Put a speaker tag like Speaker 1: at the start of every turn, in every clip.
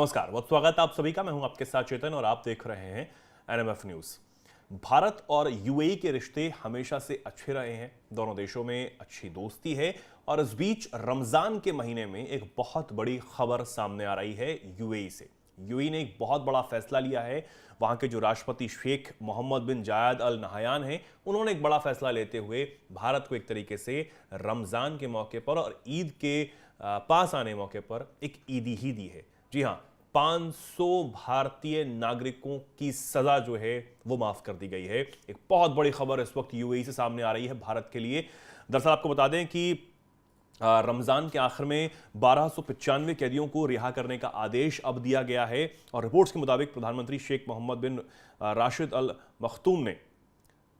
Speaker 1: नमस्कार, बहुत स्वागत है आप सभी का। मैं हूं आपके साथ चेतन और आप देख रहे हैं एनएमएफ न्यूज। भारत और यूएई के रिश्ते हमेशा से अच्छे रहे हैं। दोनों देशों में अच्छी दोस्ती है और इस बीच रमजान के महीने में एक बहुत बड़ी खबर सामने आ रही है यूएई से। यूएई ने एक बहुत बड़ा फैसला लिया है। वहां के जो राष्ट्रपति शेख मोहम्मद बिन जायद अल नहयान हैं, उन्होंने एक बड़ा फैसला लेते हुए भारत को एक तरीके से रमजान के मौके पर और ईद के पास आने मौके पर एक ईदी ही दी है। जी हां, 500 भारतीय नागरिकों की सजा जो है वो माफ कर दी गई है। एक बहुत बड़ी खबर इस वक्त यूएई से सामने आ रही है भारत के लिए। दरअसल आपको बता दें कि रमजान के आखिर में 1295 कैदियों को रिहा करने का आदेश अब दिया गया है और रिपोर्ट्स के मुताबिक प्रधानमंत्री शेख मोहम्मद बिन राशिद अल मखतूम ने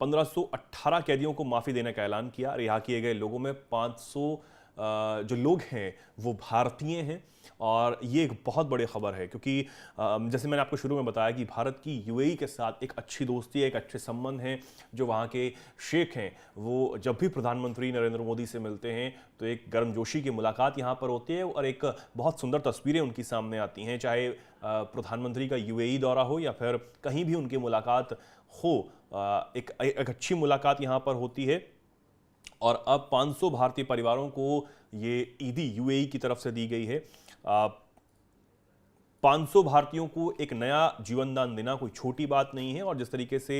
Speaker 1: 1518 कैदियों को माफी देने का ऐलान किया। रिहा किए गए लोगों में 500 जो लोग हैं वो भारतीय हैं और ये एक बहुत बड़ी खबर है क्योंकि जैसे मैंने आपको शुरू में बताया कि भारत की यूएई के साथ एक अच्छी दोस्ती है, एक अच्छे संबंध हैं। जो वहाँ के शेख हैं वो जब भी प्रधानमंत्री नरेंद्र मोदी से मिलते हैं तो एक गर्मजोशी की मुलाकात यहाँ पर होती है और एक बहुत सुंदर तस्वीरें उनकी सामने आती हैं। चाहे प्रधानमंत्री का यूएई दौरा हो या फिर कहीं भी उनकी मुलाकात हो, एक अच्छी मुलाकात यहाँ पर होती है। और अब 500 भारतीय परिवारों को ये ईदी यूएई की तरफ से दी गई है। 500 भारतीयों को एक नया जीवन दान देना कोई छोटी बात नहीं है और जिस तरीके से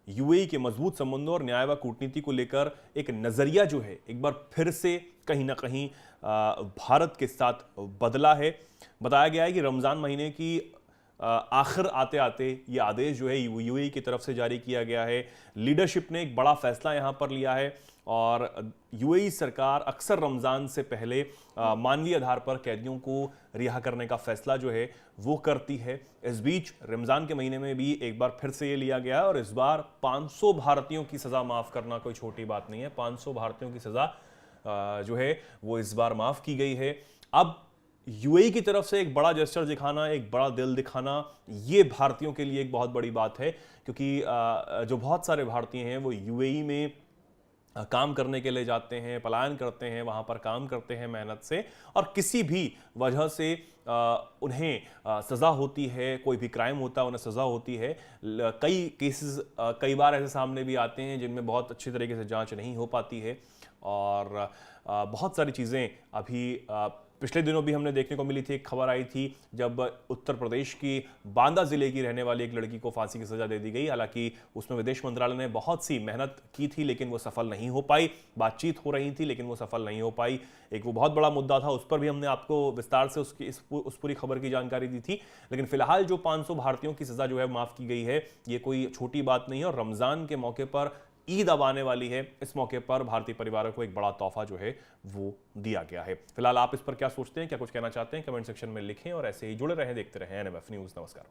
Speaker 1: यूएई के मजबूत संबंधों और न्याय व कूटनीति को लेकर एक नजरिया जो है एक बार फिर से कहीं ना कहीं भारत के साथ बदला है। बताया गया है कि रमजान महीने की आखिर आते आते ये आदेश जो है यूएई की तरफ से जारी किया गया है। लीडरशिप ने एक बड़ा फैसला यहाँ पर लिया है और यूएई सरकार अक्सर रमज़ान से पहले मानवीय आधार पर कैदियों को रिहा करने का फैसला जो है वो करती है। इस बीच रमज़ान के महीने में भी एक बार फिर से ये लिया गया है और इस बार 500 भारतीयों की सज़ा माफ़ करना कोई छोटी बात नहीं है। 500 भारतीयों की सज़ा जो है वो इस बार माफ़ की गई है। अब यूएई की तरफ से एक बड़ा जेस्चर दिखाना, एक बड़ा दिल दिखाना, ये भारतीयों के लिए एक बहुत बड़ी बात है क्योंकि जो बहुत सारे भारतीय हैं वो यूएई में काम करने के लिए जाते हैं, पलायन करते हैं, वहाँ पर काम करते हैं मेहनत से और किसी भी वजह से उन्हें सज़ा होती है, कोई भी क्राइम होता है उन्हें सज़ा होती है। कई केसेस कई बार ऐसे सामने भी आते हैं जिनमें बहुत अच्छी तरीके से जांच नहीं हो पाती है और बहुत सारी चीज़ें अभी पिछले दिनों भी हमने देखने को मिली थी। एक खबर आई थी जब उत्तर प्रदेश की बांदा जिले की रहने वाली एक लड़की को फांसी की सजा दे दी गई। हालांकि उसमें विदेश मंत्रालय ने बहुत सी मेहनत की थी लेकिन वो सफल नहीं हो पाई। बातचीत हो रही थी लेकिन वो सफल नहीं हो पाई। एक वो बहुत बड़ा मुद्दा था, उस पर भी हमने आपको विस्तार से उस पूरी खबर की जानकारी दी थी। लेकिन फिलहाल जो 500 भारतीयों की सजा जो है माफ की गई है, ये कोई छोटी बात नहीं है और रमजान के मौके पर ईद अब आने वाली है। इस मौके पर भारतीय परिवारों को एक बड़ा तोहफा जो है वो दिया गया है। फिलहाल आप इस पर क्या सोचते हैं, क्या कुछ कहना चाहते हैं, कमेंट सेक्शन में लिखें और ऐसे ही जुड़े रहें, देखते रहें एनएमएफ न्यूज। नमस्कार।